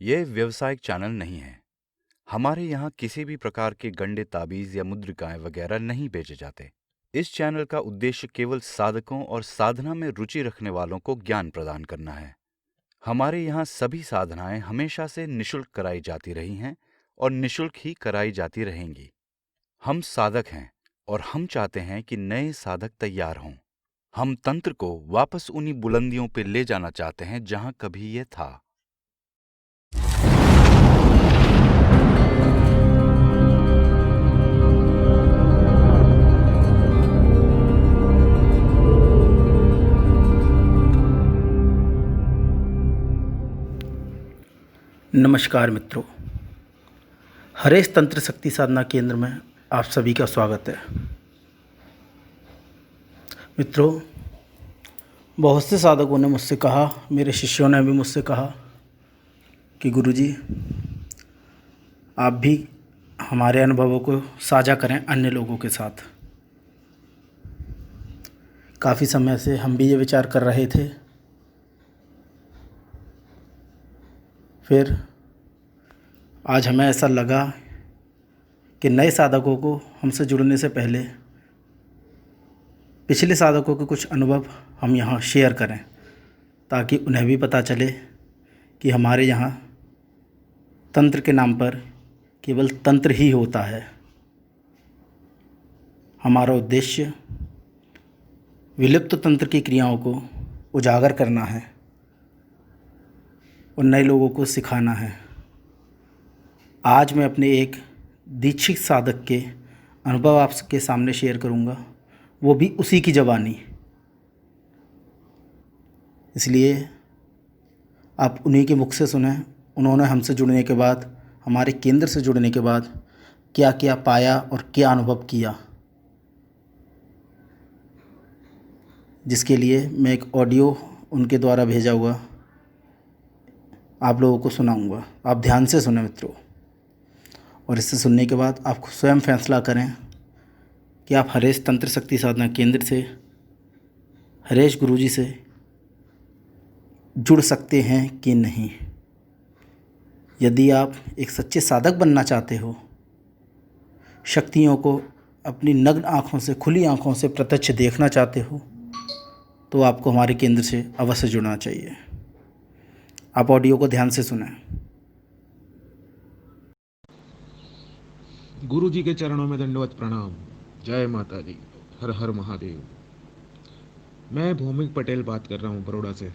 ये व्यावसायिक चैनल नहीं है। हमारे यहाँ किसी भी प्रकार के गंडे ताबीज या मुद्रिकाएं वगैरह नहीं बेचे जाते। इस चैनल का उद्देश्य केवल साधकों और साधना में रुचि रखने वालों को ज्ञान प्रदान करना है। हमारे यहाँ सभी साधनाएं हमेशा से निशुल्क कराई जाती रही हैं और निशुल्क ही कराई जाती रहेंगी। हम साधक हैं और हम चाहते हैं कि नए साधक तैयार हों। हम तंत्र को वापस उन्हीं बुलंदियों पर ले जाना चाहते हैं जहां कभी ये था। नमस्कार मित्रों, हरेश तंत्र शक्ति साधना केंद्र में आप सभी का स्वागत है। मित्रों, बहुत से साधकों ने मुझसे कहा, मेरे शिष्यों ने भी मुझसे कहा कि गुरुजी आप भी हमारे अनुभवों को साझा करें अन्य लोगों के साथ। काफ़ी समय से हम भी ये विचार कर रहे थे। फिर आज हमें ऐसा लगा कि नए साधकों को हमसे जुड़ने से पहले पिछले साधकों के कुछ अनुभव हम यहाँ शेयर करें, ताकि उन्हें भी पता चले कि हमारे यहाँ तंत्र के नाम पर केवल तंत्र ही होता है। हमारा उद्देश्य विलुप्त तंत्र की क्रियाओं को उजागर करना है और नए लोगों को सिखाना है। आज मैं अपने एक दीक्षित साधक के अनुभव आपके सामने शेयर करूंगा, वो भी उसी की ज़बानी। इसलिए आप उन्हीं के मुख से सुने, उन्होंने हमसे जुड़ने के बाद, हमारे केंद्र से जुड़ने के बाद क्या क्या पाया और क्या अनुभव किया, जिसके लिए मैं एक ऑडियो उनके द्वारा भेजा हुआ आप लोगों को सुनाऊंगा। आप ध्यान से सुने मित्रों, और इसे सुनने के बाद आप स्वयं फैसला करें कि आप हरेश तंत्र शक्ति साधना केंद्र से, हरेश गुरुजी से जुड़ सकते हैं कि नहीं। यदि आप एक सच्चे साधक बनना चाहते हो, शक्तियों को अपनी नग्न आँखों से, खुली आँखों से प्रत्यक्ष देखना चाहते हो, तो आपको हमारे केंद्र से अवश्य जुड़ना चाहिए। आप ऑडियो को ध्यान से सुनें। गुरु जी के चरणों में दंडवत प्रणाम। जय माता दी, हर हर महादेव। मैं भौमिक पटेल बात कर रहा हूँ बड़ौदा से।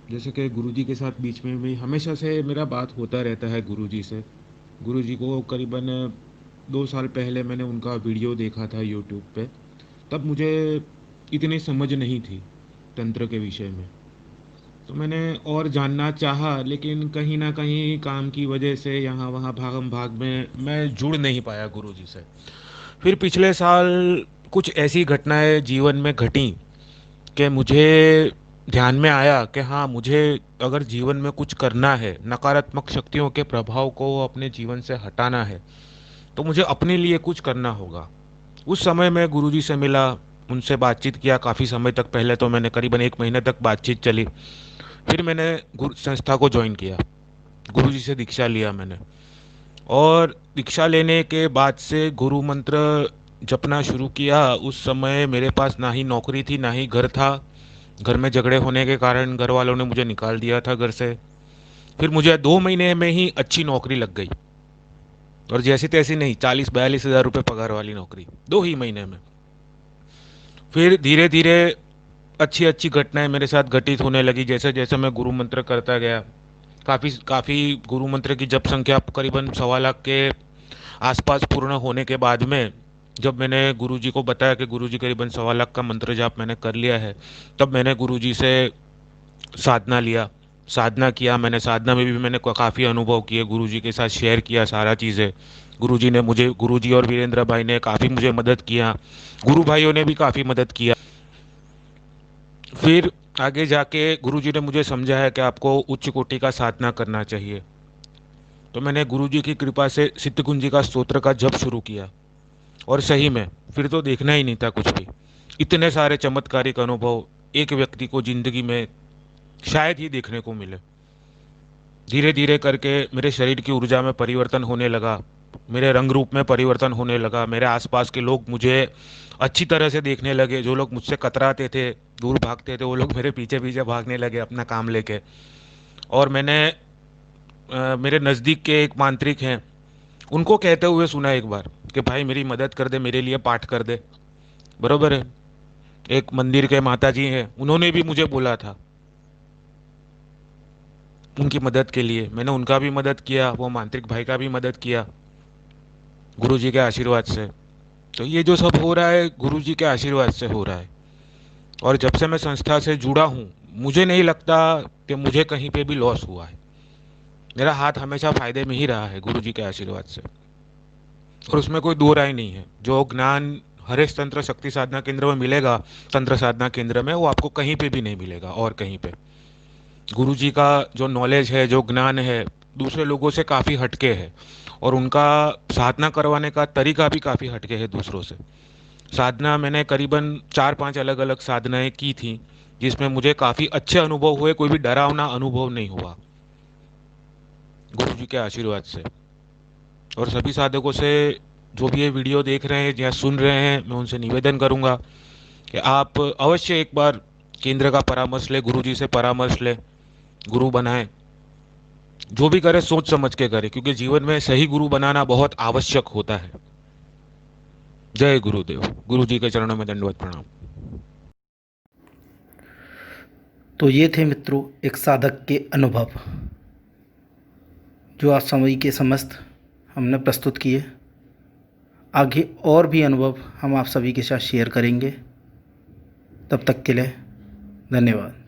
जैसे कि गुरु जी के साथ बीच में भी हमेशा से मेरा बात होता रहता है गुरु जी से। गुरु जी को करीबन 2 साल पहले मैंने उनका वीडियो देखा था यूट्यूब पे। तब मुझे इतनी समझ नहीं थी तंत्र के विषय में, तो मैंने और जानना चाहा, लेकिन कहीं ना कहीं काम की वजह से यहाँ वहाँ भागम भाग में मैं जुड़ नहीं पाया गुरु जी से। फिर पिछले साल कुछ ऐसी घटनाएं जीवन में घटी कि मुझे ध्यान में आया कि हाँ, मुझे अगर जीवन में कुछ करना है, नकारात्मक शक्तियों के प्रभाव को अपने जीवन से हटाना है, तो मुझे अपने लिए कुछ करना होगा। उस समय मैं गुरुजी से मिला, उनसे बातचीत किया काफ़ी समय तक। पहले तो मैंने करीबन 1 महीने तक बातचीत चली। फिर मैंने गुरु संस्था को ज्वाइन किया, गुरुजी से दीक्षा लिया मैंने, और दीक्षा लेने के बाद से गुरु मंत्र जपना शुरू किया। उस समय मेरे पास ना ही नौकरी थी, ना ही घर था। घर में झगड़े होने के कारण घर वालों ने मुझे निकाल दिया था घर से। फिर मुझे 2 महीने में ही अच्छी नौकरी लग गई, और जैसी तैसी नहीं, 40-42 हज़ार रुपये पगार वाली नौकरी 2 ही महीने में। फिर धीरे धीरे अच्छी अच्छी घटनाएं मेरे साथ घटित होने लगी। जैसे जैसे मैं गुरु मंत्र करता गया, काफ़ी काफ़ी गुरु मंत्र की जप संख्या करीबन 1.25 लाख के आसपास पूर्ण होने के बाद में, जब मैंने गुरुजी को बताया कि गुरुजी करीबन 1.25 लाख का मंत्र जाप मैंने कर लिया है, तब मैंने गुरुजी से साधना लिया, साधना किया। मैंने साधना में भी मैंने काफ़ी अनुभव किए, गुरुजी के साथ शेयर किया सारा चीज़ें। गुरुजी ने मुझे, गुरुजी और वीरेंद्र भाई ने काफ़ी मुझे मदद किया, गुरु भाइयों ने भी काफ़ी मदद किया। फिर आगे जाके गुरुजी ने मुझे समझाया कि आपको उच्च कोटि का साधना करना चाहिए। तो मैंने गुरुजी की कृपा से सिद्ध कुंजी का स्तोत्र का जप शुरू किया, और सही में फिर तो देखना ही नहीं था कुछ भी। इतने सारे चमत्कारिक अनुभव एक व्यक्ति को जिंदगी में शायद ही देखने को मिले। धीरे धीरे करके मेरे शरीर की ऊर्जा में परिवर्तन होने लगा, मेरे रंग रूप में परिवर्तन होने लगा। मेरे आसपास के लोग मुझे अच्छी तरह से देखने लगे। जो लोग मुझसे कतराते थे, दूर भागते थे, वो लोग मेरे पीछे पीछे भागने लगे अपना काम लेके। और मैंने मेरे नज़दीक के एक मांत्रिक हैं, उनको कहते हुए सुना एक बार कि भाई मेरी मदद कर दे, मेरे लिए पाठ कर दे। बरोबर है। एक मंदिर के माता जी हैं, उन्होंने भी मुझे बोला था उनकी मदद के लिए। मैंने उनका भी मदद किया, वो मांत्रिक भाई का भी मदद किया गुरु जी के आशीर्वाद से। तो ये जो सब हो रहा है गुरु जी के आशीर्वाद से हो रहा है। और जब से मैं संस्था से जुड़ा हूँ, मुझे नहीं लगता कि मुझे कहीं पे भी लॉस हुआ है। मेरा हाथ हमेशा फायदे में ही रहा है गुरु जी के आशीर्वाद से। और उसमें कोई दो राय नहीं है। जो ज्ञान हरेश तंत्र शक्ति साधना केंद्र में मिलेगा, तंत्र साधना केंद्र में, वो आपको कहीं पे भी नहीं मिलेगा और कहीं पे। गुरु जी का जो नॉलेज है, जो ज्ञान है, दूसरे लोगों से काफ़ी हटके है। और उनका साधना करवाने का तरीका भी काफ़ी हटके है दूसरों से। साधना मैंने करीबन 4-5 अलग अलग साधनाएं की थी, जिसमें मुझे काफ़ी अच्छे अनुभव हुए, कोई भी डरावना अनुभव नहीं हुआ गुरु जी के आशीर्वाद से। और सभी साधकों से, जो भी ये वीडियो देख रहे हैं या सुन रहे हैं, मैं उनसे निवेदन करूंगा कि आप अवश्य एक बार केंद्र का परामर्श ले, गुरु जी से परामर्श ले, गुरु बनाएं। जो भी करे सोच समझ के करे, क्योंकि जीवन में सही गुरु बनाना बहुत आवश्यक होता है। जय गुरुदेव। गुरु जी के चरणों में दंडवत प्रणाम। तो ये थे मित्रों एक साधक के अनुभव, जो आज समय के समस्त हमने प्रस्तुत किए। आगे और भी अनुभव हम आप सभी के साथ शेयर करेंगे। तब तक के लिए धन्यवाद।